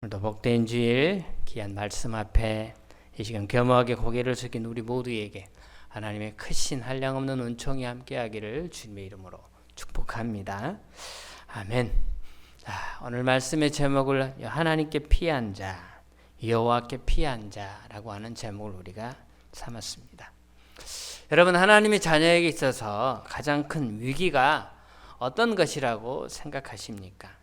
오늘도 복된 주일 귀한 말씀 앞에 이 시간 겸허하게 고개를 숙인 우리 모두에게 하나님의 크신 한량없는 은총이 함께하기를 주님의 이름으로 축복합니다. 아멘. 자, 오늘 말씀의 제목을 하나님께 피한 자, 여호와께 피한 자라고 하는 제목을 우리가 삼았습니다. 여러분, 하나님의 자녀에게 있어서 가장 큰 위기가 어떤 것이라고 생각하십니까?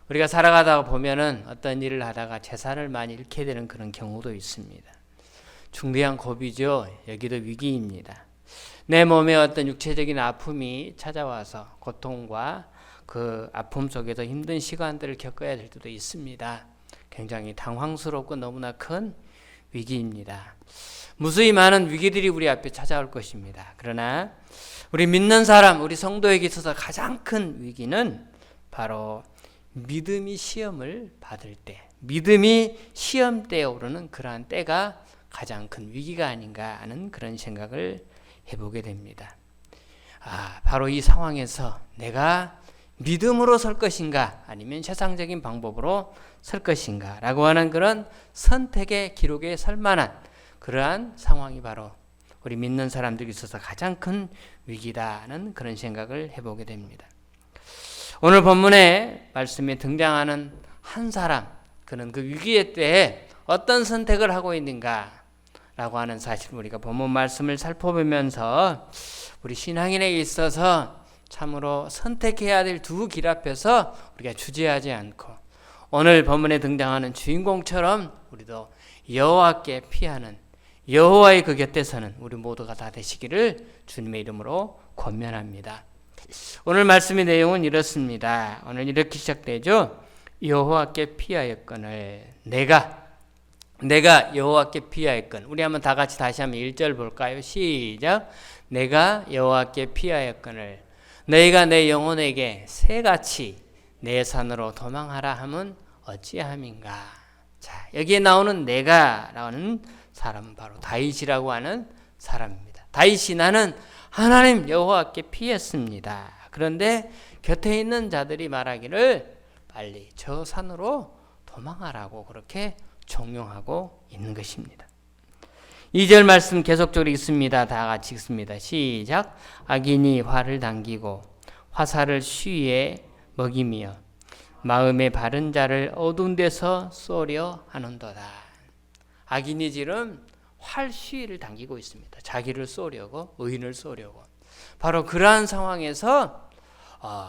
우리가 살아가다 보면은 어떤 일을 하다가 재산을 많이 잃게 되는 그런 경우도 있습니다. 중대한 고비죠. 여기도 위기입니다. 내 몸에 어떤 육체적인 아픔이 찾아와서 고통과 그 아픔 속에서 힘든 시간들을 겪어야 될 때도 있습니다. 굉장히 당황스럽고 너무나 큰 위기입니다. 무수히 많은 위기들이 우리 앞에 찾아올 것입니다. 그러나 우리 믿는 사람, 우리 성도에게 있어서 가장 큰 위기는 바로 믿음이 시험을 받을 때, 믿음이 시험대에 오르는 그러한 때가 가장 큰 위기가 아닌가 하는 그런 생각을 해보게 됩니다. 바로 이 상황에서 내가 믿음으로 설 것인가 아니면 세상적인 방법으로 설 것인가 라고 하는 그런 선택의 기록에 설 만한 그러한 상황이 바로 우리 믿는 사람들이 있어서 가장 큰 위기다는 그런 생각을 해보게 됩니다. 오늘 본문의 말씀에 등장하는 한 사람, 그는 그 위기의 때에 어떤 선택을 하고 있는가 라고 하는 사실을 우리가 본문 말씀을 살펴보면서 우리 신앙인에게 있어서 참으로 선택해야 될 두 길 앞에서 우리가 주저하지 않고 오늘 본문에 등장하는 주인공처럼 우리도 여호와께 피하는, 여호와의 그 곁에 서는 우리 모두가 다 되시기를 주님의 이름으로 권면합니다. 오늘 말씀의 내용은 이렇습니다. 오늘 이렇게 시작되죠. 여호와께 피하였거늘 내가 여호와께 피하였건. 우리 한번 다 같이 다시 한번 1절 볼까요? 시작. 내가 여호와께 피하였거늘 너희가 내 영혼에게 새같이 내 산으로 도망하라 함은 어찌함인가. 자, 여기에 나오는 내가라는 사람은 바로 다윗이라고 하는 사람입니다. 다윗이 나는 하나님 여호와께 피했습니다. 그런데 곁에 있는 자들이 말하기를 빨리 저 산으로 도망하라고 그렇게 종용하고 있는 것입니다. 2절 말씀 계속적으로 있습니다. 다 같이 읽습니다. 시작. 악인이 활을 당기고 화살을 쉬에 먹이며 마음에 바른 자를 어두운 데서 쏘려 하는도다. 악인이 지금 활 쉬를 당기고 있습니다. 자기를 쏘려고, 의인을 쏘려고. 바로 그러한 상황에서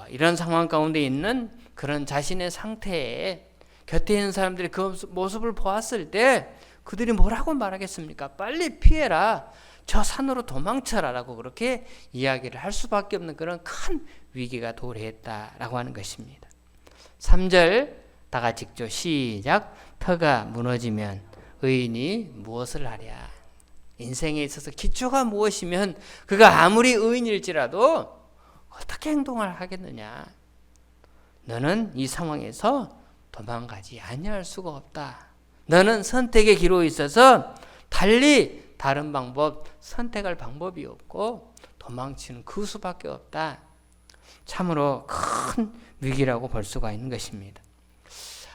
이런 상황 가운데 있는 그런 자신의 상태에 곁에 있는 사람들이 그 모습을 보았을 때 그들이 뭐라고 말하겠습니까? 빨리 피해라. 저 산으로 도망쳐라 라고 그렇게 이야기를 할 수밖에 없는 그런 큰 위기가 도래했다라고 하는 것입니다. 3절 다 같이 읽죠. 시작. 터가 무너지면 의인이 무엇을 하랴. 인생에 있어서 기초가 무엇이면 그가 아무리 의인일지라도 어떻게 행동을 하겠느냐. 너는 이 상황에서 도망가지 아니할 수가 없다. 너는 선택의 기로에 있어서 달리 다른 방법, 선택할 방법이 없고 도망치는 그 수밖에 없다. 참으로 큰 위기라고 볼 수가 있는 것입니다.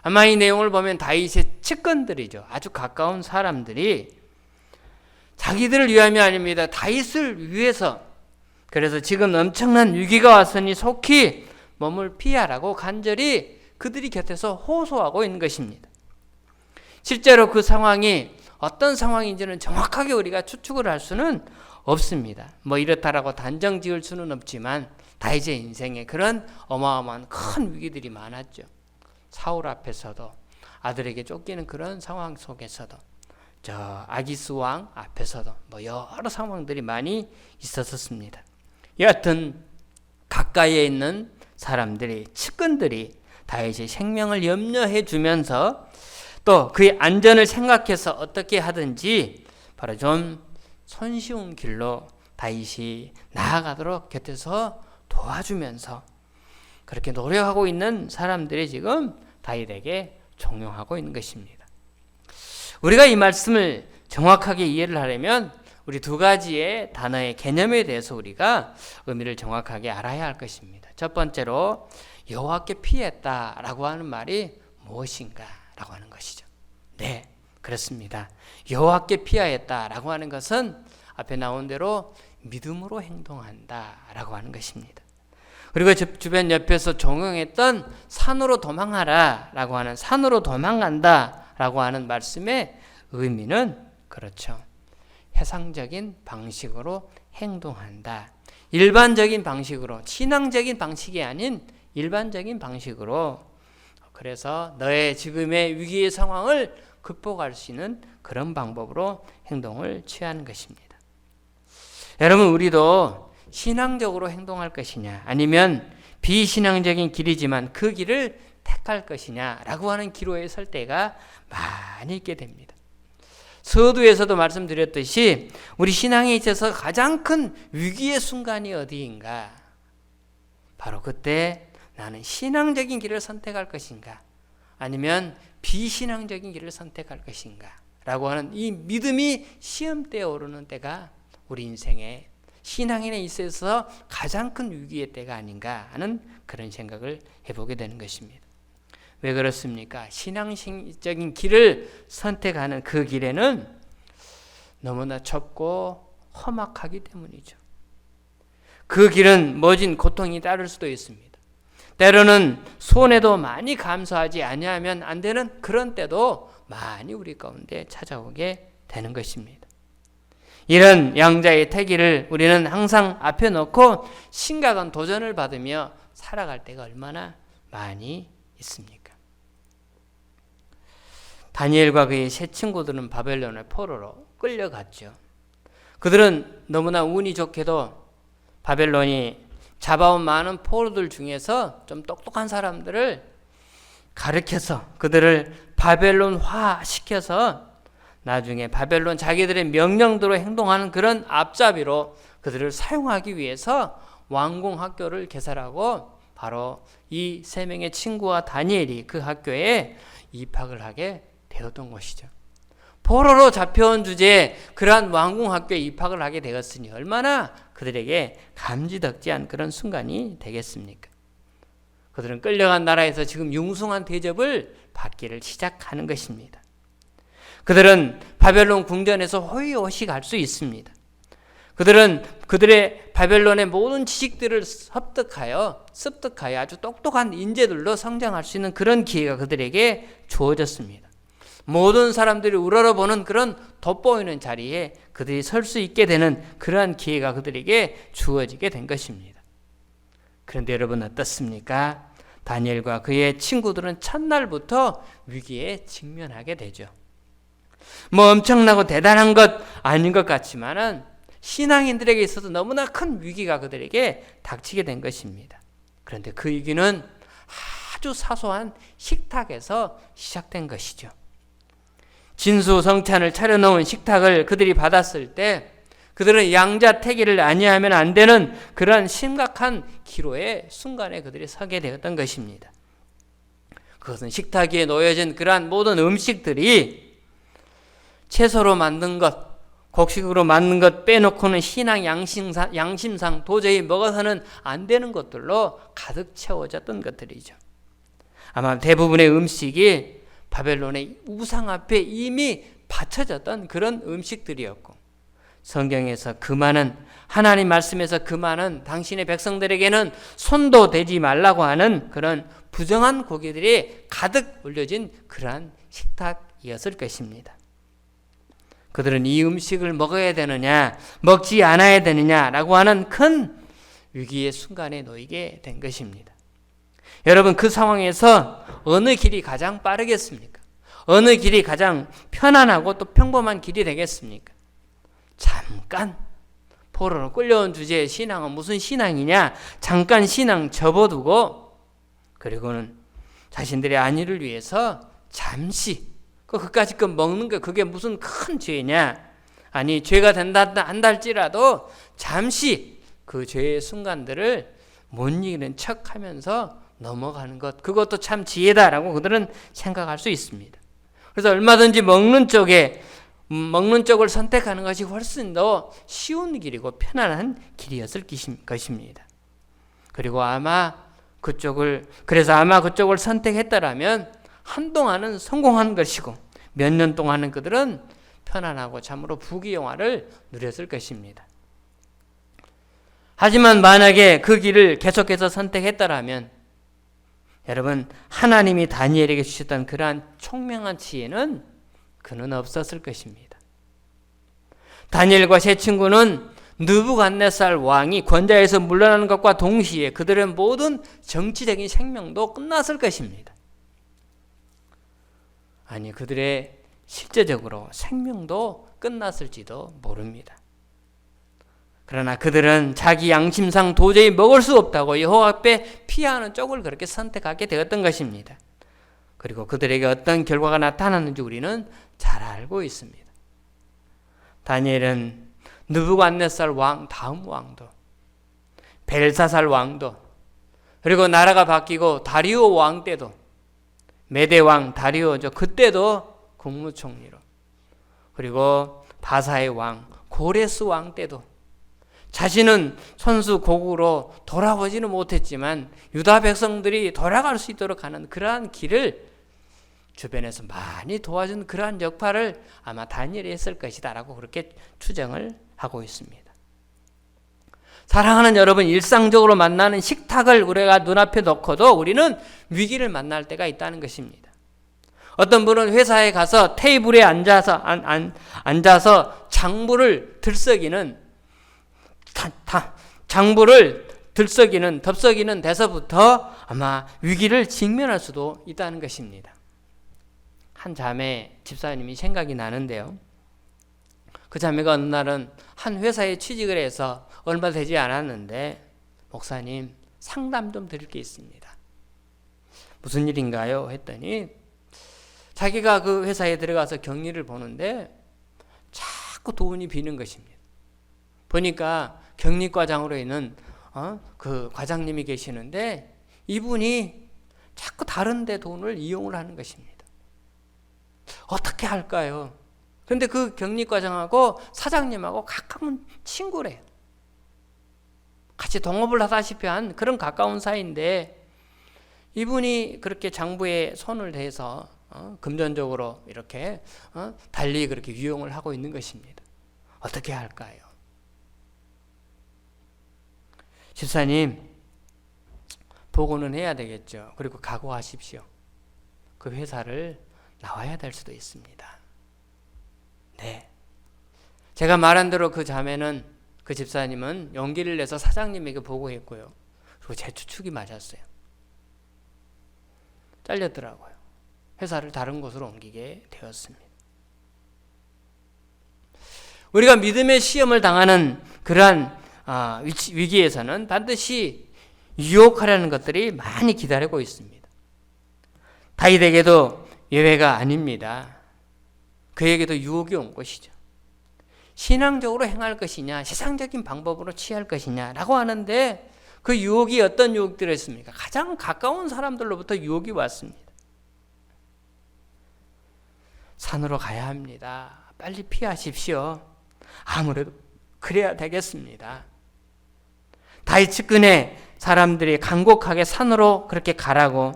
아마 이 내용을 보면 다윗의 측근들이죠. 아주 가까운 사람들이 자기들을 위함이 아닙니다. 다윗을 위해서. 그래서 지금 엄청난 위기가 왔으니 속히 몸을 피하라고 간절히 그들이 곁에서 호소하고 있는 것입니다. 실제로 그 상황이 어떤 상황인지는 정확하게 우리가 추측을 할 수는 없습니다. 이렇다라고 단정 지을 수는 없지만 다윗의 인생에 그런 어마어마한 큰 위기들이 많았죠. 사울 앞에서도 아들에게 쫓기는 그런 상황 속에서도 저 아기스 왕 앞에서도 여러 상황들이 많이 있었습니다. 여하튼 가까이에 있는 사람들이, 측근들이 다윗의 생명을 염려해 주면서 또 그의 안전을 생각해서 어떻게 하든지 바로 좀 손쉬운 길로 다윗이 나아가도록 곁에서 도와주면서 그렇게 노력하고 있는 사람들이 지금 다윗에게 종용하고 있는 것입니다. 우리가 이 말씀을 정확하게 이해를 하려면 우리 두 가지의 단어의 개념에 대해서 우리가 의미를 정확하게 알아야 할 것입니다. 첫 번째로 여호와께 피했다라고 하는 말이 무엇인가 라고 하는 것이죠. 네, 그렇습니다. 여호와께 피하였다 라고 하는 것은 앞에 나온 대로 믿음으로 행동한다 라고 하는 것입니다. 그리고 주변 옆에서 종용했던 산으로 도망하라 라고 하는, 산으로 도망간다 라고 하는 말씀의 의미는 그렇죠. 해상적인 방식으로 행동한다. 일반적인 방식으로, 신앙적인 방식이 아닌 일반적인 방식으로, 그래서 너의 지금의 위기의 상황을 극복할 수 있는 그런 방법으로 행동을 취하는 것입니다. 여러분, 우리도 신앙적으로 행동할 것이냐, 아니면 비신앙적인 길이지만 그 길을 택할 것이냐라고 하는 기로에 설 때가 많이 있게 됩니다. 서두에서도 말씀드렸듯이 우리 신앙에 있어서 가장 큰 위기의 순간이 어디인가? 바로 그때 나는 신앙적인 길을 선택할 것인가, 아니면 비신앙적인 길을 선택할 것인가 라고 하는 이 믿음이 시험대에 오르는 때가 우리 인생에, 신앙인에 있어서 가장 큰 위기의 때가 아닌가 하는 그런 생각을 해보게 되는 것입니다. 왜 그렇습니까? 신앙적인 길을 선택하는 그 길에는 너무나 좁고 험악하기 때문이죠. 그 길은 모진 고통이 따를 수도 있습니다. 때로는 손해도 많이 감수하지 아니하면 안 되는 그런 때도 많이 우리 가운데 찾아오게 되는 것입니다. 이런 양자의 태기를 우리는 항상 앞에 놓고 심각한 도전을 받으며 살아갈 때가 얼마나 많이 있습니까? 다니엘과 그의 세 친구들은 바벨론의 포로로 끌려갔죠. 그들은 너무나 운이 좋게도 바벨론이 잡아온 많은 포로들 중에서 좀 똑똑한 사람들을 가르쳐서 그들을 바벨론화 시켜서 나중에 바벨론 자기들의 명령대로 행동하는 그런 앞잡이로 그들을 사용하기 위해서 왕궁학교를 개설하고 바로 이 세 명의 친구와 다니엘이 그 학교에 입학을 하게 되었던 것이죠. 포로로 잡혀온 주제에 그러한 왕궁학교에 입학을 하게 되었으니 얼마나 그들에게 감지덕지한 그런 순간이 되겠습니까? 그들은 끌려간 나라에서 지금 융숭한 대접을 받기를 시작하는 것입니다. 그들은 바벨론 궁전에서 호의호식 할 수 있습니다. 그들은 그들의 바벨론의 모든 지식들을 습득하여 아주 똑똑한 인재들로 성장할 수 있는 그런 기회가 그들에게 주어졌습니다. 모든 사람들이 우러러보는 그런 돋보이는 자리에 그들이 설 수 있게 되는 그러한 기회가 그들에게 주어지게 된 것입니다. 그런데 여러분 어떻습니까? 다니엘과 그의 친구들은 첫날부터 위기에 직면하게 되죠. 뭐 엄청나고 대단한 것 아닌 것 같지만은 신앙인들에게 있어서 너무나 큰 위기가 그들에게 닥치게 된 것입니다. 그런데 그 위기는 아주 사소한 식탁에서 시작된 것이죠. 진수성찬을 차려놓은 식탁을 그들이 받았을 때 그들은 양자태기를 아니하면 안 되는 그런 심각한 기로의 순간에 그들이 서게 되었던 것입니다. 그것은 식탁 위에 놓여진 그러한 모든 음식들이 채소로 만든 것, 곡식으로 만든 것 빼놓고는 신앙 양심상 도저히 먹어서는 안 되는 것들로 가득 채워졌던 것들이죠. 아마 대부분의 음식이 바벨론의 우상 앞에 이미 바쳐졌던 그런 음식들이었고, 성경에서 그 많은, 하나님 말씀에서 그 많은 당신의 백성들에게는 손도 대지 말라고 하는 그런 부정한 고기들이 가득 올려진 그러한 식탁이었을 것입니다. 그들은 이 음식을 먹어야 되느냐, 먹지 않아야 되느냐라고 하는 큰 위기의 순간에 놓이게 된 것입니다. 여러분, 그 상황에서 어느 길이 가장 빠르겠습니까? 어느 길이 가장 편안하고 또 평범한 길이 되겠습니까? 잠깐 포로로 끌려온 주제의 신앙은 무슨 신앙이냐? 잠깐 신앙 접어두고 그리고는 자신들의 안위를 위해서 잠시 그까짓 거 먹는 거 그게 무슨 큰 죄냐? 아니 죄가 된다 한다 할지라도 잠시 그 죄의 순간들을 못 이기는 척하면서 넘어가는 것, 그것도 참 지혜다라고 그들은 생각할 수 있습니다. 그래서 얼마든지 먹는 쪽을 선택하는 것이 훨씬 더 쉬운 길이고 편안한 길이었을 것입니다. 그리고 아마 그쪽을 선택했더라면 한동안은 성공한 것이고 몇 년 동안은 그들은 편안하고 참으로 부귀영화를 누렸을 것입니다. 하지만 만약에 그 길을 계속해서 선택했더라면 여러분, 하나님이 다니엘에게 주셨던 그러한 총명한 지혜는 그는 없었을 것입니다. 다니엘과 세 친구는 느부갓네살 왕이 권좌에서 물러나는 것과 동시에 그들의 모든 정치적인 생명도 끝났을 것입니다. 아니, 그들의 실제적으로 생명도 끝났을지도 모릅니다. 그러나 그들은 자기 양심상 도저히 먹을 수 없다고 여호와 앞에 피하는 쪽을 그렇게 선택하게 되었던 것입니다. 그리고 그들에게 어떤 결과가 나타났는지 우리는 잘 알고 있습니다. 다니엘은 느부갓네살 왕 다음 왕도, 벨사살 왕도, 그리고 나라가 바뀌고 다리오 왕 때도, 메대 왕 다리오죠. 그때도 국무총리로, 그리고 바사의 왕 고레스 왕 때도 자신은 선수 고국으로 돌아오지는 못했지만 유다 백성들이 돌아갈 수 있도록 하는 그러한 길을 주변에서 많이 도와준 그러한 역할을 아마 다니엘이 했을 것이다 라고 그렇게 추정을 하고 있습니다. 사랑하는 여러분, 일상적으로 만나는 식탁을 우리가 눈앞에 놓고도 우리는 위기를 만날 때가 있다는 것입니다. 어떤 분은 회사에 가서 테이블에 앉아서 장부를 덥석이는 데서부터 아마 위기를 직면할 수도 있다는 것입니다. 한 자매 집사님이 생각이 나는데요. 그 자매가 어느 날은 한 회사에 취직을 해서 얼마 되지 않았는데, 목사님 상담 좀 드릴 게 있습니다. 무슨 일인가요? 했더니 자기가 그 회사에 들어가서 격리를 보는데 자꾸 돈이 비는 것입니다. 보니까 격리과장으로 있는 그 과장님이 계시는데 이분이 자꾸 다른 데 돈을 이용을 하는 것입니다. 어떻게 할까요? 그런데 그 격리과장하고 사장님하고 가까운 친구래요. 같이 동업을 하다시피 한 그런 가까운 사이인데 이분이 그렇게 장부에 손을 대서 금전적으로 이렇게 달리 그렇게 유용을 하고 있는 것입니다. 어떻게 할까요? 집사님, 보고는 해야 되겠죠. 그리고 각오하십시오. 그 회사를 나와야 될 수도 있습니다. 네. 제가 말한 대로 그 자매는, 그 집사님은 용기를 내서 사장님에게 보고했고요. 그리고 제 추측이 맞았어요. 잘렸더라고요. 회사를 다른 곳으로 옮기게 되었습니다. 우리가 믿음의 시험을 당하는 그러한 위기에서는 반드시 유혹하려는 것들이 많이 기다리고 있습니다. 다윗에게도 예외가 아닙니다. 그에게도 유혹이 온 것이죠. 신앙적으로 행할 것이냐, 세상적인 방법으로 취할 것이냐라고 하는데 그 유혹이 어떤 유혹들이었습니까? 가장 가까운 사람들로부터 유혹이 왔습니다. 산으로 가야 합니다. 빨리 피하십시오. 아무래도 그래야 되겠습니다. 다윗 측근의 사람들이 간곡하게 산으로 그렇게 가라고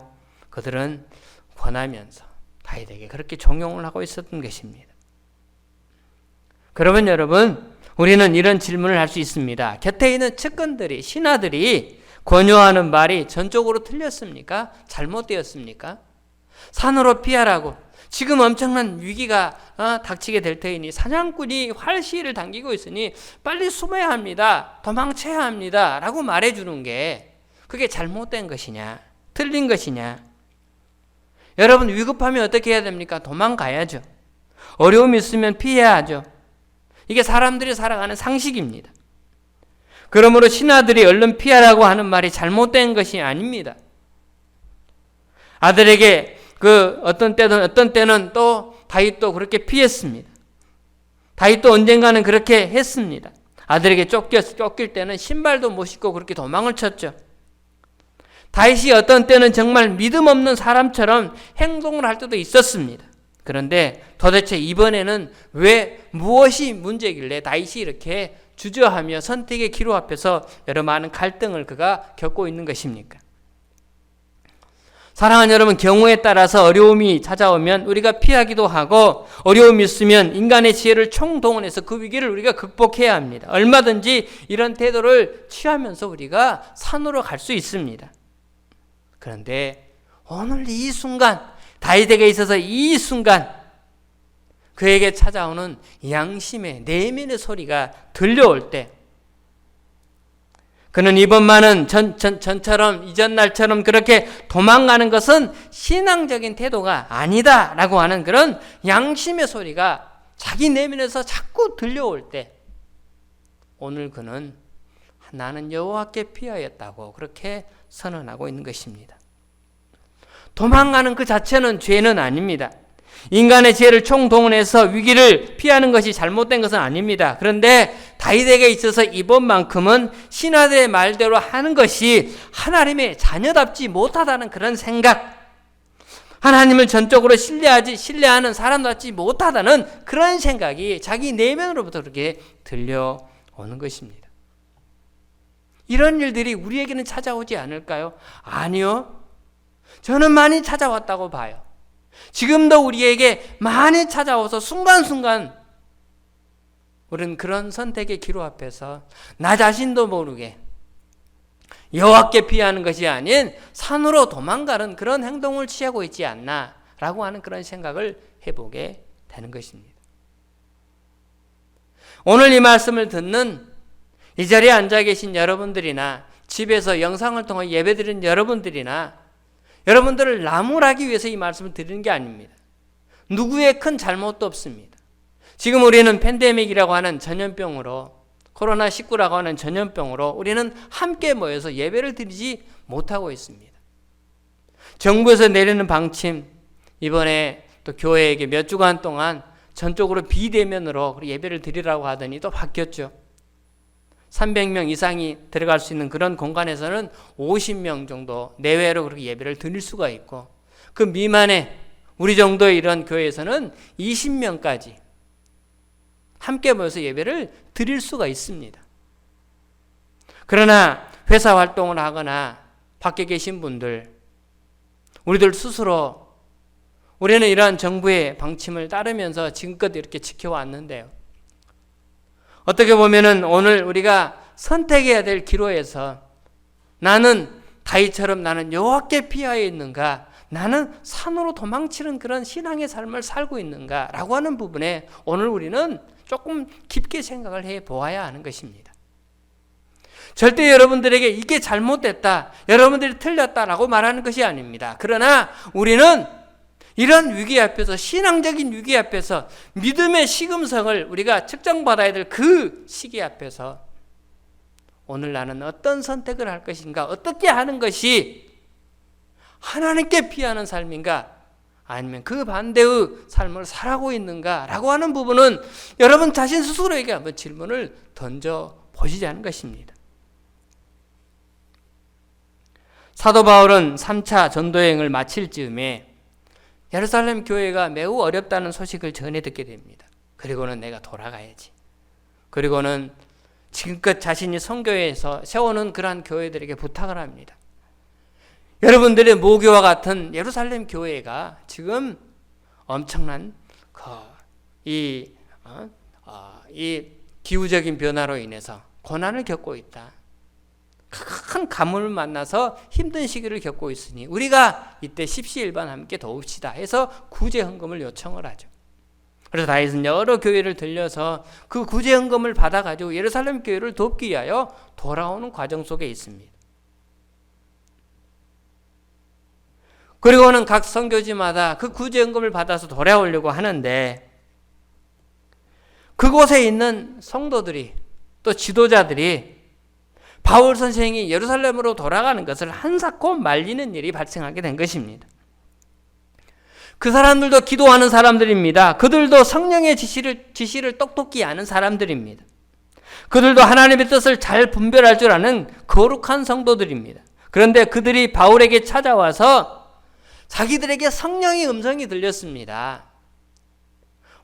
그들은 권하면서 다윗에게 그렇게 종용을 하고 있었던 것입니다. 그러면 여러분, 우리는 이런 질문을 할 수 있습니다. 곁에 있는 측근들이, 신하들이 권유하는 말이 전적으로 틀렸습니까? 잘못되었습니까? 산으로 피하라고, 지금 엄청난 위기가 닥치게 될 터이니 사냥꾼이 활시위를 당기고 있으니 빨리 숨어야 합니다, 도망쳐야 합니다 라고 말해주는 게 그게 잘못된 것이냐, 틀린 것이냐? 여러분, 위급하면 어떻게 해야 됩니까? 도망가야죠. 어려움이 있으면 피해야 하죠. 이게 사람들이 살아가는 상식입니다. 그러므로 신하들이 얼른 피하라고 하는 말이 잘못된 것이 아닙니다. 아들에게 어떤 때는 또 다윗도 그렇게 피했습니다. 다윗도 언젠가는 그렇게 했습니다. 아들에게 쫓길 때는 신발도 못 신고 그렇게 도망을 쳤죠. 다윗이 어떤 때는 정말 믿음 없는 사람처럼 행동을 할 때도 있었습니다. 그런데 도대체 이번에는 왜, 무엇이 문제길래 다윗이 이렇게 주저하며 선택의 기로 앞에서 여러 많은 갈등을 그가 겪고 있는 것입니까? 사랑하는 여러분, 경우에 따라서 어려움이 찾아오면 우리가 피하기도 하고, 어려움이 있으면 인간의 지혜를 총동원해서 그 위기를 우리가 극복해야 합니다. 얼마든지 이런 태도를 취하면서 우리가 산으로 갈 수 있습니다. 그런데 오늘 이 순간, 다윗에게 있어서 이 순간 그에게 찾아오는 양심의 내면의 소리가 들려올 때, 그는 이번만은 전처럼 이전 날처럼 그렇게 도망가는 것은 신앙적인 태도가 아니다라고 하는 그런 양심의 소리가 자기 내면에서 자꾸 들려올 때, 오늘 그는 나는 여호와께 피하였다고 그렇게 선언하고 있는 것입니다. 도망가는 그 자체는 죄는 아닙니다. 인간의 지혜를 총동원해서 위기를 피하는 것이 잘못된 것은 아닙니다. 그런데 다윗에게 있어서 이번만큼은 신하들의 말대로 하는 것이 하나님의 자녀답지 못하다는 그런 생각, 하나님을 전적으로 신뢰하는 사람답지 못하다는 그런 생각이 자기 내면으로부터 그렇게 들려오는 것입니다. 이런 일들이 우리에게는 찾아오지 않을까요? 아니요. 저는 많이 찾아왔다고 봐요. 지금도 우리에게 많이 찾아와서 순간순간 우리는 그런 선택의 기로 앞에서 나 자신도 모르게 여호와께 피하는 것이 아닌 산으로 도망가는 그런 행동을 취하고 있지 않나라고 하는 그런 생각을 해보게 되는 것입니다. 오늘 이 말씀을 듣는 이 자리에 앉아 계신 여러분들이나 집에서 영상을 통해 예배드리는 여러분들이나, 여러분들을 나무라기 위해서 이 말씀을 드리는 게 아닙니다. 누구의 큰 잘못도 없습니다. 지금 우리는 팬데믹이라고 하는 전염병으로, 코로나19라고 하는 전염병으로 우리는 함께 모여서 예배를 드리지 못하고 있습니다. 정부에서 내리는 방침, 이번에 또 교회에게 몇 주간 동안 전적으로 비대면으로 예배를 드리라고 하더니 또 바뀌었죠. 300명 이상이 들어갈 수 있는 그런 공간에서는 50명 정도 내외로 그렇게 예배를 드릴 수가 있고, 그 미만의 우리 정도의 이런 교회에서는 20명까지 함께 모여서 예배를 드릴 수가 있습니다. 그러나 회사 활동을 하거나 밖에 계신 분들, 우리들 스스로 우리는 이러한 정부의 방침을 따르면서 지금껏 이렇게 지켜왔는데요. 어떻게 보면은 오늘 우리가 선택해야 될 기로에서 나는 다윗처럼 나는 여호와께 피하여 있는가, 나는 산으로 도망치는 그런 신앙의 삶을 살고 있는가 라고 하는 부분에 오늘 우리는 조금 깊게 생각을 해 보아야 하는 것입니다. 절대 여러분들에게 이게 잘못됐다, 여러분들이 틀렸다라고 말하는 것이 아닙니다. 그러나 우리는 이런 위기 앞에서, 신앙적인 위기 앞에서 믿음의 시금석을 우리가 측정받아야 될 그 시기 앞에서 오늘 나는 어떤 선택을 할 것인가, 어떻게 하는 것이 하나님께 피하는 삶인가, 아니면 그 반대의 삶을 살아가고 있는가 라고 하는 부분은 여러분 자신 스스로에게 한번 질문을 던져 보시자는 것입니다. 사도 바울은 3차 전도여행을 마칠 즈음에 예루살렘 교회가 매우 어렵다는 소식을 전해 듣게 됩니다. 그리고는 내가 돌아가야지. 그리고는 지금껏 자신이 선교회에서 세워놓은 그러한 교회들에게 부탁을 합니다. 여러분들의 모교와 같은 예루살렘 교회가 지금 엄청난 이 기후적인 변화로 인해서 고난을 겪고 있다. 큰 가뭄을 만나서 힘든 시기를 겪고 있으니 우리가 이때 십시일반 함께 도웁시다 해서 구제헌금을 요청을 하죠. 그래서 다윗은 여러 교회를 들려서 그 구제헌금을 받아가지고 예루살렘 교회를 돕기 위하여 돌아오는 과정 속에 있습니다. 그리고는 각 선교지마다 그 구제헌금을 받아서 돌아오려고 하는데, 그곳에 있는 성도들이 또 지도자들이 바울 선생이 예루살렘으로 돌아가는 것을 한사코 말리는 일이 발생하게 된 것입니다. 그 사람들도 기도하는 사람들입니다. 그들도 성령의 지시를 똑똑히 아는 사람들입니다. 그들도 하나님의 뜻을 잘 분별할 줄 아는 거룩한 성도들입니다. 그런데 그들이 바울에게 찾아와서 자기들에게 성령의 음성이 들렸습니다.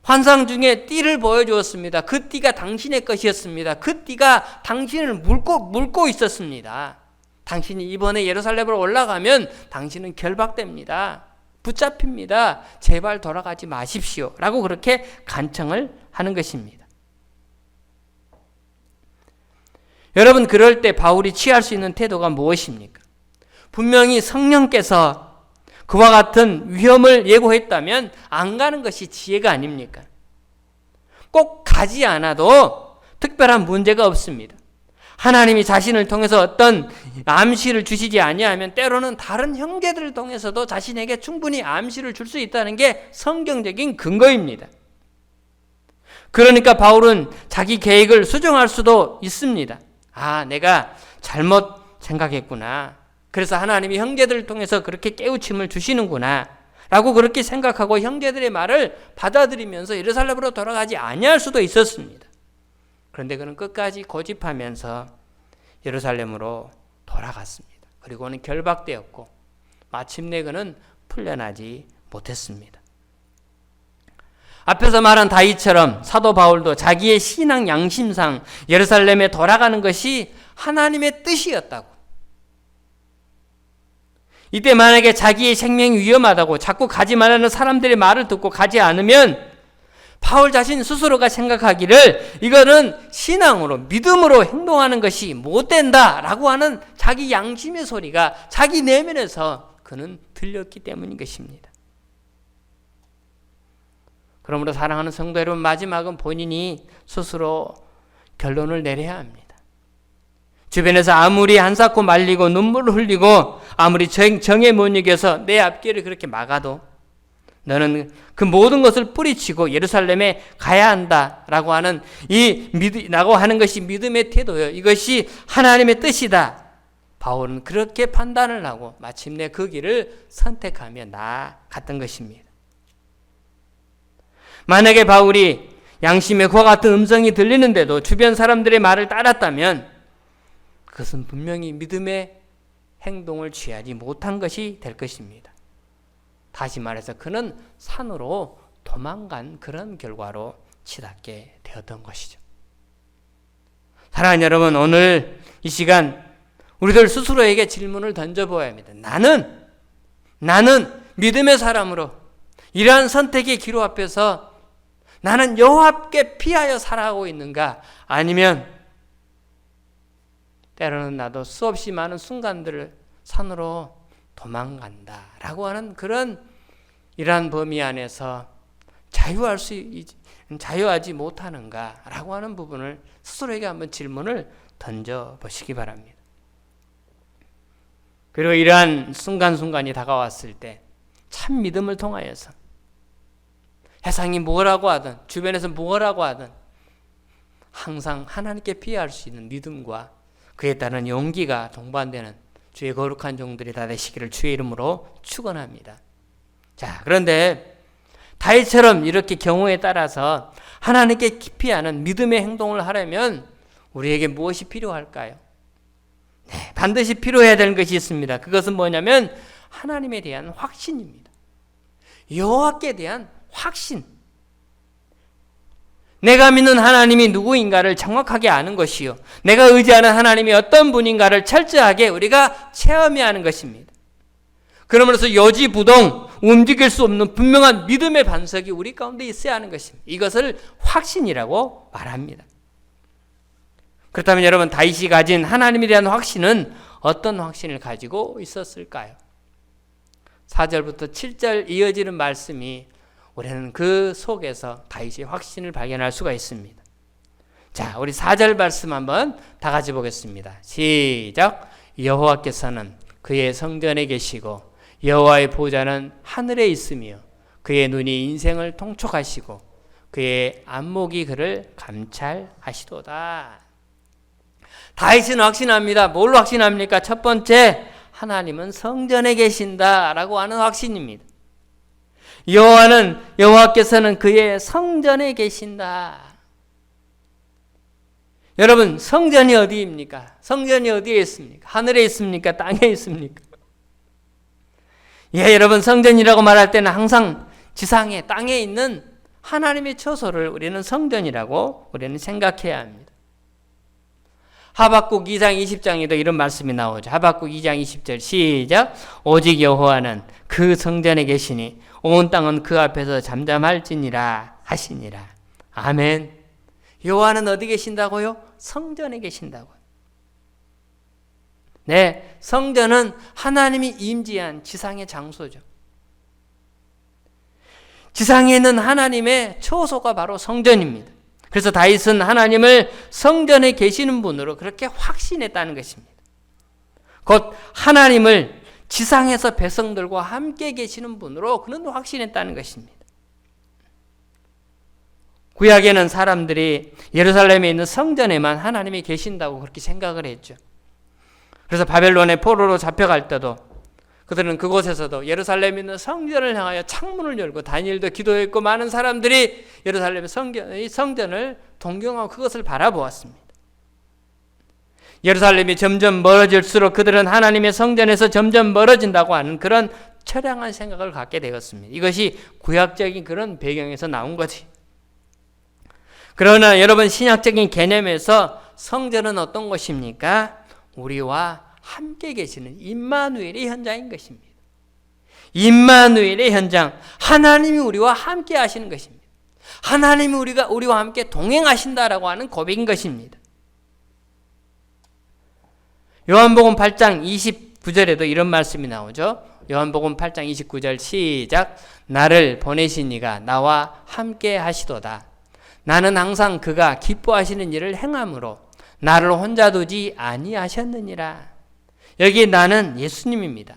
환상 중에 띠를 보여주었습니다. 그 띠가 당신의 것이었습니다. 그 띠가 당신을 물고 있었습니다. 당신이 이번에 예루살렘으로 올라가면 당신은 결박됩니다. 붙잡힙니다. 제발 돌아가지 마십시오. 라고 그렇게 간청을 하는 것입니다. 여러분, 그럴 때 바울이 취할 수 있는 태도가 무엇입니까? 분명히 성령께서 그와 같은 위험을 예고했다면 안 가는 것이 지혜가 아닙니까? 꼭 가지 않아도 특별한 문제가 없습니다. 하나님이 자신을 통해서 어떤 암시를 주시지 아니하면 때로는 다른 형제들을 통해서도 자신에게 충분히 암시를 줄 수 있다는 게 성경적인 근거입니다. 그러니까 바울은 자기 계획을 수정할 수도 있습니다. 아, 내가 잘못 생각했구나. 그래서 하나님이 형제들을 통해서 그렇게 깨우침을 주시는구나 라고 그렇게 생각하고 형제들의 말을 받아들이면서 예루살렘으로 돌아가지 아니할 수도 있었습니다. 그런데 그는 끝까지 고집하면서 예루살렘으로 돌아갔습니다. 그리고는 결박되었고 마침내 그는 풀려나지 못했습니다. 앞에서 말한 다윗처럼 사도 바울도 자기의 신앙 양심상 예루살렘에 돌아가는 것이 하나님의 뜻이었다고. 이때 만약에 자기의 생명이 위험하다고 자꾸 가지 말라는 사람들의 말을 듣고 가지 않으면 바울 자신 스스로가 생각하기를 이거는 신앙으로 믿음으로 행동하는 것이 못된다라고 하는 자기 양심의 소리가 자기 내면에서 그는 들렸기 때문인 것입니다. 그러므로 사랑하는 성도 여러분, 마지막은 본인이 스스로 결론을 내려야 합니다. 주변에서 아무리 한사코 말리고 눈물을 흘리고 아무리 정에 못 이겨서 내 앞길을 그렇게 막아도 너는 그 모든 것을 뿌리치고 예루살렘에 가야 한다라고 하는 라고 하는 것이 믿음의 태도예요. 이것이 하나님의 뜻이다. 바울은 그렇게 판단을 하고 마침내 그 길을 선택하며 나아갔던 것입니다. 만약에 바울이 양심의 그와 같은 음성이 들리는데도 주변 사람들의 말을 따랐다면 그것은 분명히 믿음의 행동을 취하지 못한 것이 될 것입니다. 다시 말해서 그는 산으로 도망간 그런 결과로 치닫게 되었던 것이죠. 사랑하는 여러분, 오늘 이 시간 우리들 스스로에게 질문을 던져보아야 합니다. 나는 믿음의 사람으로 이러한 선택의 기로 앞에서 나는 여호와께 피하여 살아가고 있는가? 아니면 때로는 나도 수없이 많은 순간들을 산으로 도망간다라고 하는 그런 이러한 범위 안에서 자유하지 못하는가라고 하는 부분을 스스로에게 한번 질문을 던져보시기 바랍니다. 그리고 이러한 순간순간이 다가왔을 때 참 믿음을 통하여서 세상이 뭐라고 하든 주변에서 뭐라고 하든 항상 하나님께 피할 수 있는 믿음과 그에 따른 용기가 동반되는 주의 거룩한 종들이 다 되시기를 주의 이름으로 축원합니다. 자, 그런데 다윗처럼 이렇게 경우에 따라서 하나님께 깊이 하는 믿음의 행동을 하려면 우리에게 무엇이 필요할까요? 네, 반드시 필요해야 되는 것이 있습니다. 그것은 뭐냐면 하나님에 대한 확신입니다. 여호와께 대한 확신. 내가 믿는 하나님이 누구인가를 정확하게 아는 것이요, 내가 의지하는 하나님이 어떤 분인가를 철저하게 우리가 체험해야 하는 것입니다. 그러면서 여지부동 움직일 수 없는 분명한 믿음의 반석이 우리 가운데 있어야 하는 것입니다. 이것을 확신이라고 말합니다. 그렇다면 여러분, 다윗이 가진 하나님에 대한 확신은 어떤 확신을 가지고 있었을까요? 4절부터 7절 이어지는 말씀이 우리는 그 속에서 다윗의 확신을 발견할 수가 있습니다. 자, 우리 4절 말씀 한번 다 같이 보겠습니다. 시작. 여호와께서는 그의 성전에 계시고 여호와의 보좌는 하늘에 있으며 그의 눈이 인생을 통촉하시고 그의 안목이 그를 감찰하시도다. 다윗은 확신합니다. 뭘로 확신합니까? 첫 번째, 하나님은 성전에 계신다라고 하는 확신입니다. 여호와께서는 그의 성전에 계신다. 여러분, 성전이 어디입니까? 성전이 어디에 있습니까? 하늘에 있습니까? 땅에 있습니까? 예, 여러분, 성전이라고 말할 때는 항상 지상에, 땅에 있는 하나님의 처소를 우리는 성전이라고 우리는 생각해야 합니다. 하박국 2장 20장에도 이런 말씀이 나오죠. 하박국 2장 20절 시작. 오직 여호와는 그 성전에 계시니 온 땅은 그 앞에서 잠잠할지니라 하시니라. 아멘. 여호와는 어디 계신다고요? 성전에 계신다고요. 네, 성전은 하나님이 임재한 지상의 장소죠. 지상에 있는 하나님의 처소가 바로 성전입니다. 그래서 다윗은 하나님을 성전에 계시는 분으로 그렇게 확신했다는 것입니다. 곧 하나님을 지상에서 백성들과 함께 계시는 분으로 그는 확신했다는 것입니다. 구약에는 사람들이 예루살렘에 있는 성전에만 하나님이 계신다고 그렇게 생각을 했죠. 그래서 바벨론의 포로로 잡혀갈 때도 그들은 그곳에서도 예루살렘에 있는 성전을 향하여 창문을 열고 다니엘도 기도했고 많은 사람들이 예루살렘의 성전을 동경하고 그것을 바라보았습니다. 예루살렘이 점점 멀어질수록 그들은 하나님의 성전에서 점점 멀어진다고 하는 그런 처량한 생각을 갖게 되었습니다. 이것이 구약적인 그런 배경에서 나온 거지. 그러나 여러분, 신약적인 개념에서 성전은 어떤 것입니까? 우리와 함께 계시는 임마누엘의 현장인 것입니다. 임마누엘의 현장, 하나님이 우리와 함께 하시는 것입니다. 하나님이 우리와 함께 동행하신다라고 하는 고백인 것입니다. 요한복음 8장 29절에도 이런 말씀이 나오죠. 요한복음 8장 29절 시작. 나를 보내신 이가 나와 함께 하시도다. 나는 항상 그가 기뻐하시는 일을 행함으로 나를 혼자 두지 아니하셨느니라. 여기 나는 예수님입니다.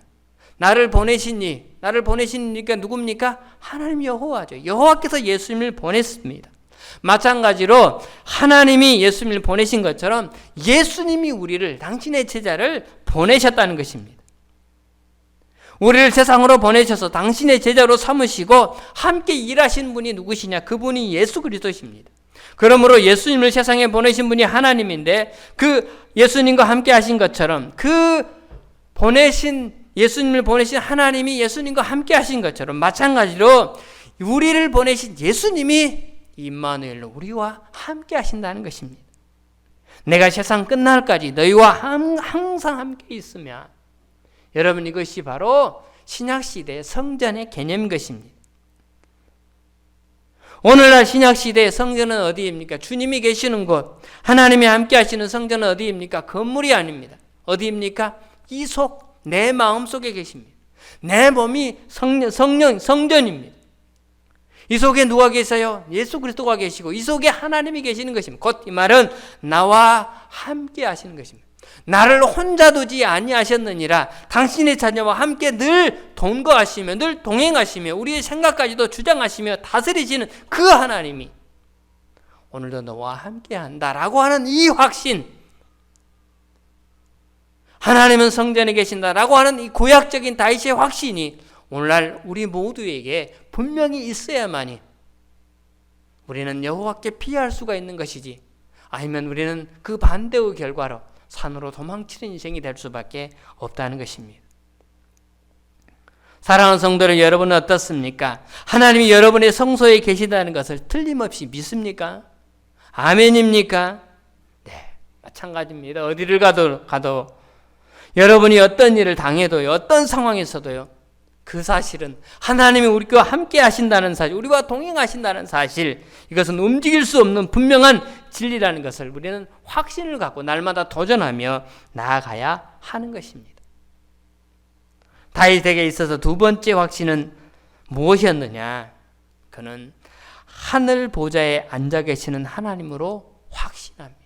나를 보내신 이니까 누굽니까? 하나님 여호와죠. 여호와께서 예수님을 보냈습니다. 마찬가지로 하나님이 예수님을 보내신 것처럼 예수님이 우리를, 당신의 제자를 보내셨다는 것입니다. 우리를 세상으로 보내셔서 당신의 제자로 삼으시고 함께 일하신 분이 누구시냐? 그분이 예수 그리스도십니다. 그러므로 예수님을 세상에 보내신 분이 하나님인데 그 예수님과 함께 하신 것처럼 예수님을 보내신 하나님이 예수님과 함께 하신 것처럼 마찬가지로 우리를 보내신 예수님이 임마누엘로 우리와 함께 하신다는 것입니다. 내가 세상 끝날까지 너희와 항상 함께 있으면, 여러분, 이것이 바로 신약시대의 성전의 개념인 것입니다. 오늘날 신약시대의 성전은 어디입니까? 주님이 계시는 곳, 하나님이 함께 하시는 성전은 어디입니까? 건물이 아닙니다. 어디입니까? 이 속, 내 마음속에 계십니다. 내 몸이 성전입니다. 이 속에 누가 계세요? 예수 그리스도가 계시고 이 속에 하나님이 계시는 것입니다. 곧 이 말은 나와 함께 하시는 것입니다. 나를 혼자 두지 아니하셨느니라. 당신의 자녀와 함께 늘 동거하시며 늘 동행하시며 우리의 생각까지도 주장하시며 다스리시는 그 하나님이 오늘도 너와 함께 한다라고 하는 이 확신, 하나님은 성전에 계신다라고 하는 이 구약적인 다윗의 확신이 오늘날 우리 모두에게 분명히 있어야만이 우리는 여호와께 피할 수가 있는 것이지, 아니면 우리는 그 반대의 결과로 산으로 도망치는 인생이 될 수밖에 없다는 것입니다. 사랑하는 성도들, 여러분은 어떻습니까? 하나님이 여러분의 성소에 계시다는 것을 틀림없이 믿습니까? 아멘입니까? 네, 마찬가지입니다. 어디를 가도 여러분이 어떤 일을 당해도요, 어떤 상황에서도요, 그 사실은 하나님이 우리와 함께 하신다는 사실, 우리와 동행하신다는 사실, 이것은 움직일 수 없는 분명한 진리라는 것을 우리는 확신을 갖고 날마다 도전하며 나아가야 하는 것입니다. 다윗에게 있어서 두 번째 확신은 무엇이었느냐? 그는 하늘 보좌에 앉아 계시는 하나님으로 확신합니다.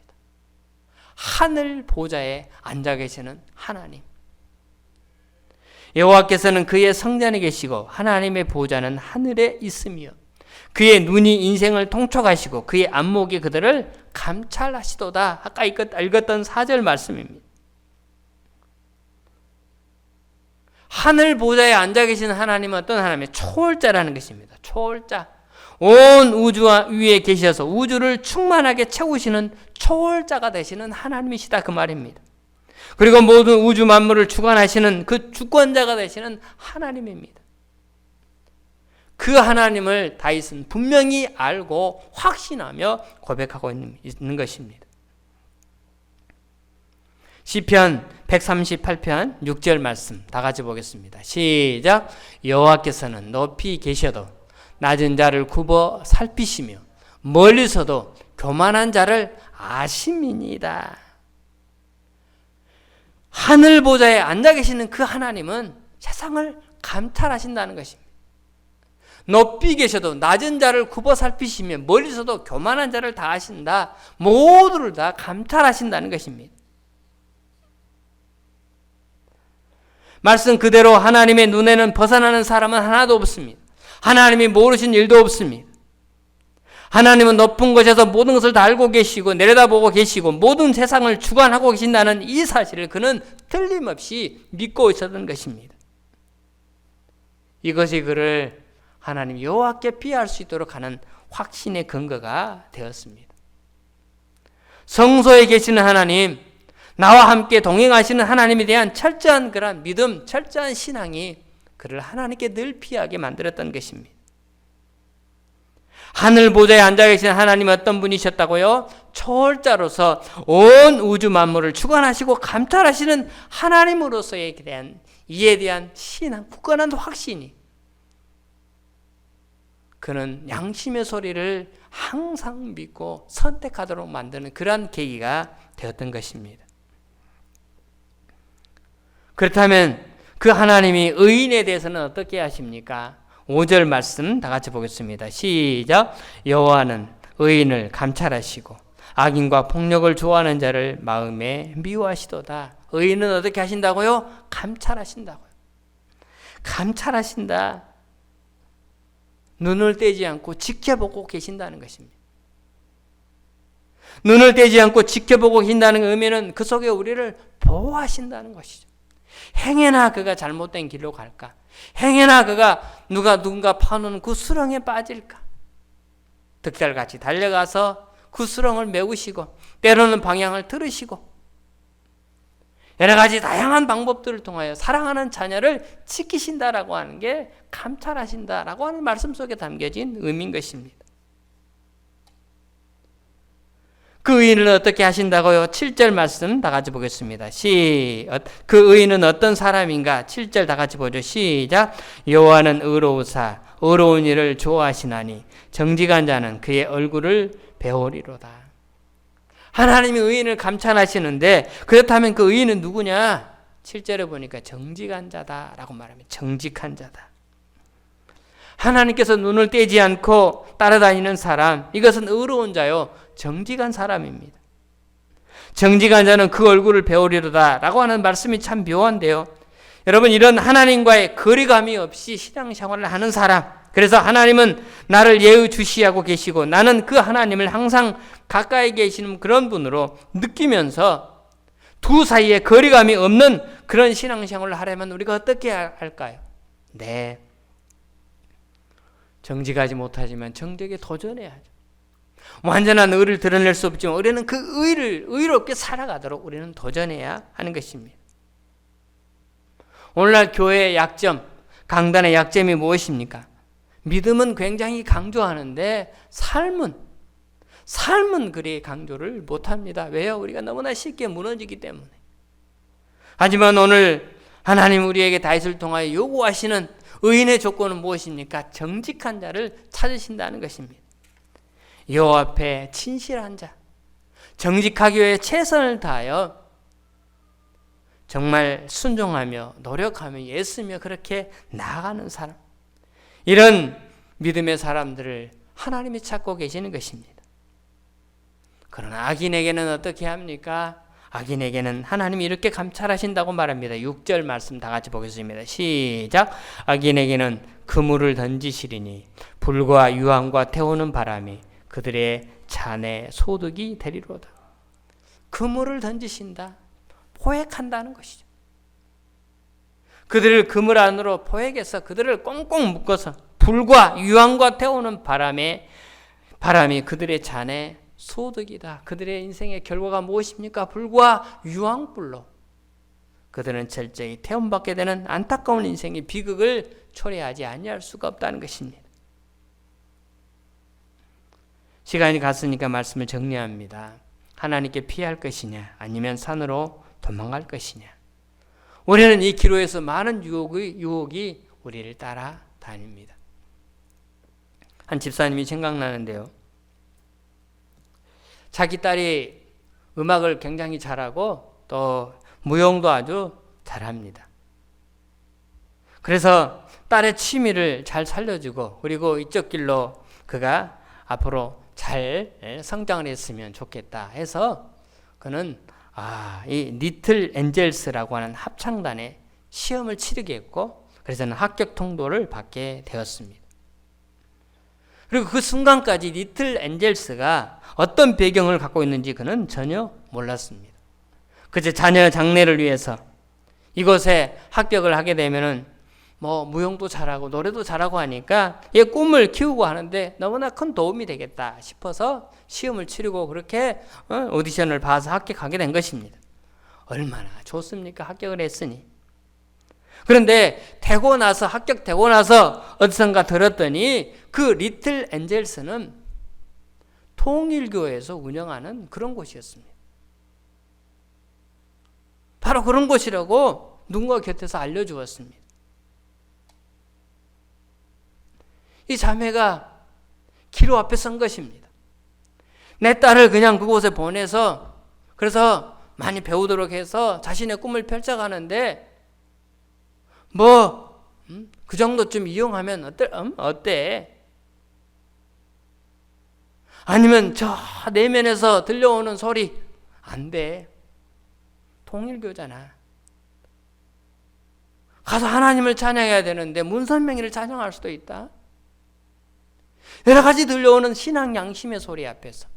하늘 보좌에 앉아 계시는 하나님. 여호와께서는 그의 성전에 계시고 하나님의 보좌는 하늘에 있으며 그의 눈이 인생을 통촉하시고 그의 안목이 그들을 감찰하시도다. 아까 읽었던 4절 말씀입니다. 하늘 보좌에 앉아 계시는 하나님은 어떤 하나님의 초월자라는 것입니다. 초월자. 온 우주 위에 계셔서 우주를 충만하게 채우시는 초월자가 되시는 하나님이시다, 그 말입니다. 그리고 모든 우주 만물을 주관하시는 그 주권자가 되시는 하나님입니다. 그 하나님을 다윗은 분명히 알고 확신하며 고백하고 있는 것입니다. 시편 138편 6절 말씀 다 같이 보겠습니다. 시작. 여호와께서는 높이 계셔도 낮은 자를 굽어 살피시며 멀리서도 교만한 자를 아심이니이다. 하늘 보좌에 앉아 계시는 그 하나님은 세상을 감찰하신다는 것입니다. 높이 계셔도 낮은 자를 굽어 살피시며 멀리서도 교만한 자를 다 아신다. 모두를 다 감찰하신다는 것입니다. 말씀 그대로 하나님의 눈에는 벗어나는 사람은 하나도 없습니다. 하나님이 모르신 일도 없습니다. 하나님은 높은 곳에서 모든 것을 다 알고 계시고 내려다보고 계시고 모든 세상을 주관하고 계신다는 이 사실을 그는 틀림없이 믿고 있었던 것입니다. 이것이 그를 하나님 여호와께 피할 수 있도록 하는 확신의 근거가 되었습니다. 성소에 계시는 하나님, 나와 함께 동행하시는 하나님에 대한 철저한 그런 믿음, 철저한 신앙이 그를 하나님께 늘 피하게 만들었던 것입니다. 하늘 보좌에 앉아 계신 하나님은 어떤 분이셨다고요? 초월자로서 온 우주 만물을 주관하시고 감찰하시는 하나님으로서에 대한 이에 대한 신앙, 굳건한 확신이 그는 양심의 소리를 항상 믿고 선택하도록 만드는 그러한 계기가 되었던 것입니다. 그렇다면 그 하나님이 의인에 대해서는 어떻게 하십니까? 5절 말씀 다 같이 보겠습니다. 시작. 여호와는 의인을 감찰하시고 악인과 폭력을 좋아하는 자를 마음에 미워하시도다. 의인은 어떻게 하신다고요? 감찰하신다고요. 감찰하신다. 눈을 떼지 않고 지켜보고 계신다는 것입니다. 눈을 떼지 않고 지켜보고 계신다는 의미는 그 속에 우리를 보호하신다는 것이죠. 행여나 그가 잘못된 길로 갈까? 행여나 그가 누군가 파놓은 그 수렁에 빠질까? 득달같이 달려가서 그 수렁을 메우시고 때로는 방향을 틀으시고 여러 가지 다양한 방법들을 통하여 사랑하는 자녀를 지키신다라고 하는 게 감찰하신다라고 하는 말씀 속에 담겨진 의미인 것입니다. 그 의인을 어떻게 하신다고요? 7절 말씀 다 같이 보겠습니다. 그 의인은 어떤 사람인가? 7절 다 같이 보죠. 시작. 여호와는 의로우사 의로운 일을 좋아하시나니 정직한 자는 그의 얼굴을 배우리로다. 하나님이 의인을 감찰하시는데 그렇다면 그 의인은 누구냐? 7절에 보니까 정직한 자다라고 말합니다. 정직한 자다. 하나님께서 눈을 떼지 않고 따라다니는 사람, 이것은 의로운 자요, 정직한 사람입니다. 정직한 자는 그 얼굴을 배우리로다 라고 하는 말씀이 참 묘한데요. 여러분, 이런 하나님과의 거리감이 없이 신앙생활을 하는 사람, 그래서 하나님은 나를 예의주시하고 계시고 나는 그 하나님을 항상 가까이 계시는 그런 분으로 느끼면서 두 사이에 거리감이 없는 그런 신앙생활을 하려면 우리가 어떻게 할까요? 네, 정직하지 못하지만 정직에 도전해야죠. 완전한 의를 드러낼 수 없지만 우리는 그 의를 의롭게 살아가도록 우리는 도전해야 하는 것입니다. 오늘날 교회의 약점, 강단의 약점이 무엇입니까? 믿음은 굉장히 강조하는데 삶은 그리 강조를 못합니다. 왜요? 우리가 너무나 쉽게 무너지기 때문에. 하지만 오늘 하나님 우리에게 다윗을 통하여 요구하시는 의인의 조건은 무엇입니까? 정직한 자를 찾으신다는 것입니다. 여호와 앞에 진실한 자, 정직하기 위해 최선을 다하여 정말 순종하며 노력하며 애쓰며 그렇게 나아가는 사람, 이런 믿음의 사람들을 하나님이 찾고 계시는 것입니다. 그러나 악인에게는 어떻게 합니까? 악인에게는 하나님이 이렇게 감찰하신다고 말합니다. 6절 말씀 다 같이 보겠습니다. 시작. 악인에게는 그물을 던지시리니 불과 유황과 태우는 바람이 그들의 잔에 소득이 되리로다. 그물을 던지신다. 포획한다는 것이죠. 그들을 그물 안으로 포획해서 그들을 꽁꽁 묶어서 불과 유황과 태우는 바람이 그들의 잔에 소득이다. 그들의 인생의 결과가 무엇입니까? 불과 유황불로 그들은 철저히 태움받게 되는 안타까운 인생의 비극을 초래하지 아니할 수가 없다는 것입니다. 시간이 갔으니까 말씀을 정리합니다. 하나님께 피할 것이냐 아니면 산으로 도망갈 것이냐. 우리는 이 기로에서 많은 유혹이 우리를 따라다닙니다. 한 집사님이 생각나는데요. 자기 딸이 음악을 굉장히 잘하고 또 무용도 아주 잘합니다. 그래서 딸의 취미를 잘 살려주고 그리고 이쪽 길로 그가 앞으로 잘 성장을 했으면 좋겠다 해서 그는 이 리틀 엔젤스라고 하는 합창단에 시험을 치르게 했고 그래서는 합격 통보를 받게 되었습니다. 그리고 그 순간까지 리틀 엔젤스가 어떤 배경을 갖고 있는지 그는 전혀 몰랐습니다. 그제 자녀 장래를 위해서 이곳에 합격을 하게 되면은 무용도 잘하고 노래도 잘하고 하니까 얘 꿈을 키우고 하는데 너무나 큰 도움이 되겠다 싶어서 시험을 치르고 그렇게 오디션을 봐서 합격하게 된 것입니다. 얼마나 좋습니까? 합격을 했으니. 그런데 합격되고 나서 어디선가 들었더니 그 리틀 엔젤스는 통일교회에서 운영하는 그런 곳이었습니다. 바로 그런 곳이라고 누군가 곁에서 알려주었습니다. 이 자매가 기로 앞에 선 것입니다. 내 딸을 그냥 그곳에 보내서 그래서 많이 배우도록 해서 자신의 꿈을 펼쳐가는데 그 정도쯤 이용하면 어때? 아니면 저 내면에서 들려오는 소리 안 돼. 통일교잖아. 가서 하나님을 찬양해야 되는데 문선명이를 찬양할 수도 있다. 여러 가지 들려오는 신앙 양심의 소리 앞에서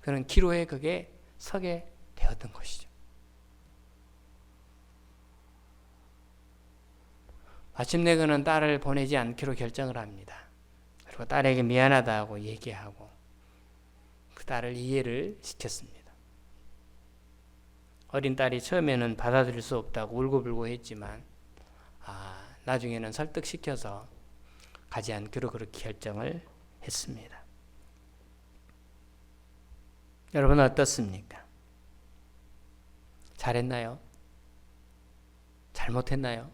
그는 기로에 그게 서게 되었던 것이죠. 마침내 그는 딸을 보내지 않기로 결정을 합니다. 그리고 딸에게 미안하다고 얘기하고 그 딸을 이해를 시켰습니다. 어린 딸이 처음에는 받아들일 수 없다고 울고불고 했지만 나중에는 설득시켜서 가지 않기로 그렇게 결정을 했습니다. 여러분 어떻습니까? 잘했나요? 잘못했나요?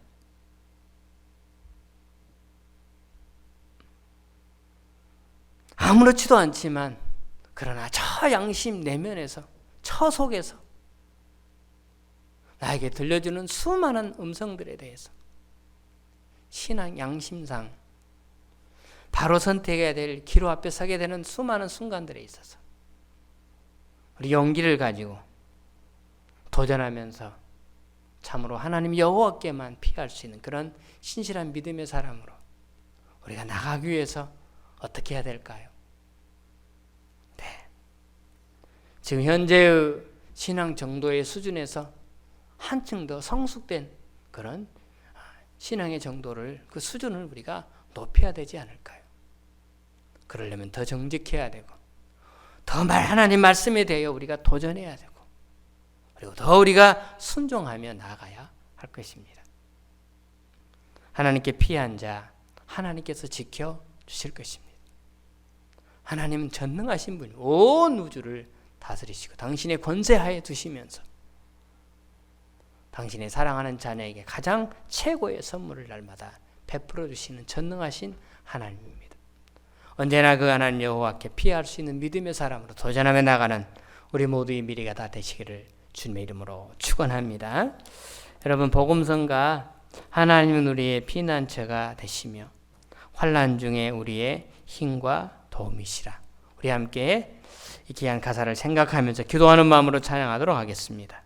아무렇지도 않지만 그러나 저 양심 내면에서 저 속에서 나에게 들려주는 수많은 음성들에 대해서 신앙 양심상 바로 선택해야 될 기로 앞에 서게 되는 수많은 순간들에 있어서 우리 용기를 가지고 도전하면서 참으로 하나님 여호와께만 피할 수 있는 그런 신실한 믿음의 사람으로 우리가 나가기 위해서 어떻게 해야 될까요? 네. 지금 현재의 신앙 정도의 수준에서 한층 더 성숙된 그런 신앙의 정도를 그 수준을 우리가 높여야 되지 않을까요? 그러려면 더 정직해야 되고 더 하나님 말씀에 대하여 우리가 도전해야 되고 그리고 더 우리가 순종하며 나아가야 할 것입니다. 하나님께 피한 자 하나님께서 지켜주실 것입니다. 하나님은 전능하신 분이 온 우주를 다스리시고 당신의 권세하에 두시면서 당신의 사랑하는 자녀에게 가장 최고의 선물을 날마다 베풀어 주시는 전능하신 하나님입니다. 언제나 그 하나님 여호와께 피할 수 있는 믿음의 사람으로 도전하며 나가는 우리 모두의 미래가 다 되시기를 주님의 이름으로 축원합니다. 여러분 복음성가 하나님은 우리의 피난처가 되시며 환난 중에 우리의 힘과 도움이시라. 우리 함께 이 귀한 가사를 생각하면서 기도하는 마음으로 찬양하도록 하겠습니다.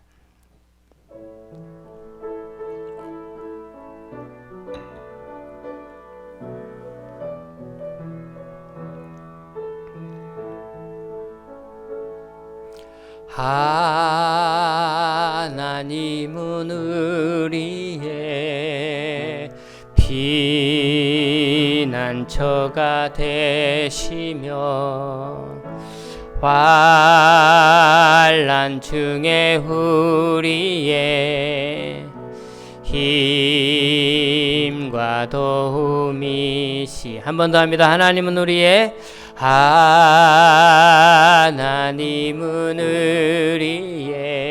하나님은 우리의 피난처가 되시며 환난 중에 우리의 힘과 도움이시. 한 번 더 합니다. 하나님은 우리의 하나님은 우리의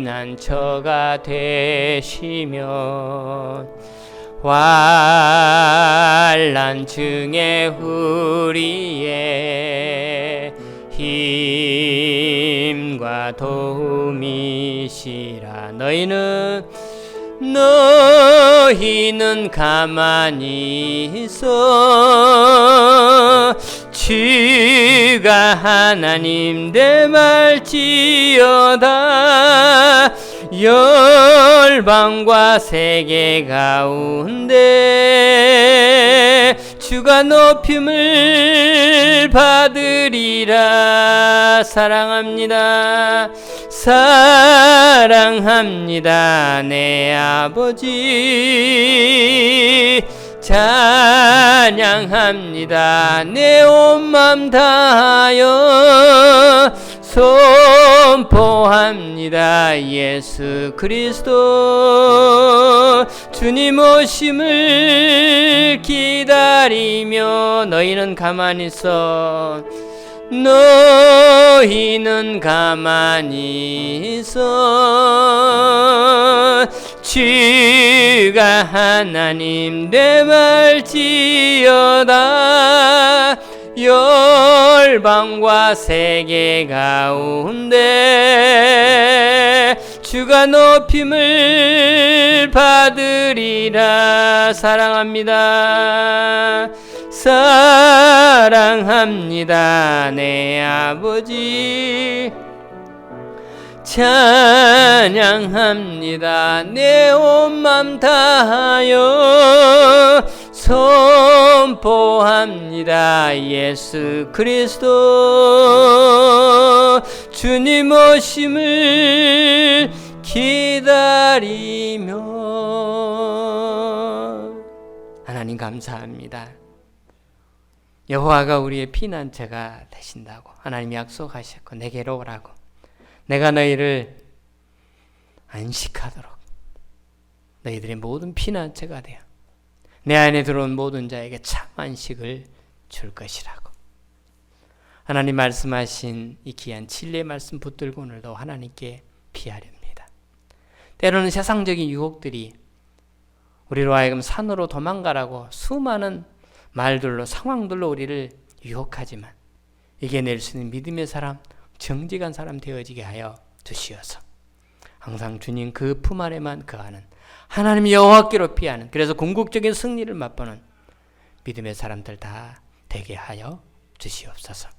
피난처가 되시며 환난 중에 우리의 힘과 도움이시라. 너희는 가만히 있어 주가 하나님 대말지어다. 열방과 세계 가운데 주가 높임을 받으리라. 사랑합니다 내 아버지. 찬양합니다 내 온 맘 다하여. 선포합니다 예수 그리스도. 주님 오심을 기다리며 너희는 가만히 있어. 너희는 가만히 있어 주가 하나님 대말지어다. 열방과 세계 가운데 주가 높임을 받으리라. 사랑합니다 내 아버지. 찬양합니다 내 온 맘 다하여. 선포합니다 예수 그리스도. 주님 오심을 기다리며. 하나님 감사합니다. 여호와가 우리의 피난처가 되신다고 하나님이 약속하셨고 내게로 오라고 내가 너희를 안식하도록 너희들의 모든 피난처가 되어 내 안에 들어온 모든 자에게 참 안식을 줄 것이라고 하나님 말씀하신 이 귀한 진리의 말씀 붙들고 오늘도 하나님께 피하렵니다. 때로는 세상적인 유혹들이 우리로 하여금 산으로 도망가라고 수많은 말들로 상황들로 우리를 유혹하지만 이겨낼 수 있는 믿음의 사람, 정직한 사람 되어지게 하여 주시어서 항상 주님 그 품 안에만 거하는 하나님 여호와께로 피하는, 그래서 궁극적인 승리를 맛보는 믿음의 사람들 다 되게 하여 주시옵소서.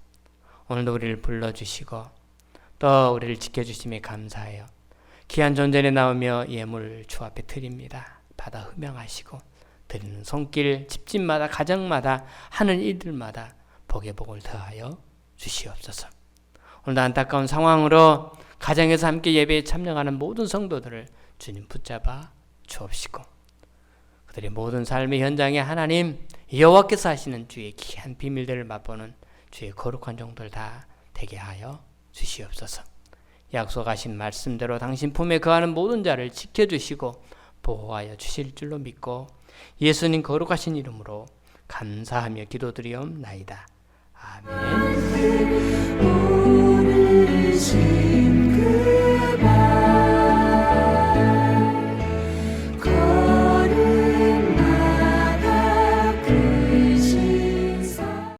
오늘도 우리를 불러주시고 또 우리를 지켜주심에 감사하여 귀한 존전에 나오며 예물 주 앞에 드립니다. 받아 흠양하시고 드리는 손길 집집마다 가정마다 하는 이들마다 복의 복을 더하여 주시옵소서. 오늘도 안타까운 상황으로 가정에서 함께 예배에 참여하는 모든 성도들을 주님 붙잡아 주옵시고 그들의 모든 삶의 현장에 하나님 여호와께서 하시는 주의 귀한 비밀들을 맛보는 주의 거룩한 종들 다 되게 하여 주시옵소서. 약속하신 말씀대로 당신 품에 거하는 모든 자를 지켜주시고 보호하여 주실 줄로 믿고 예수님 거룩하신 이름으로 감사하며 기도드리옵나이다. 아멘.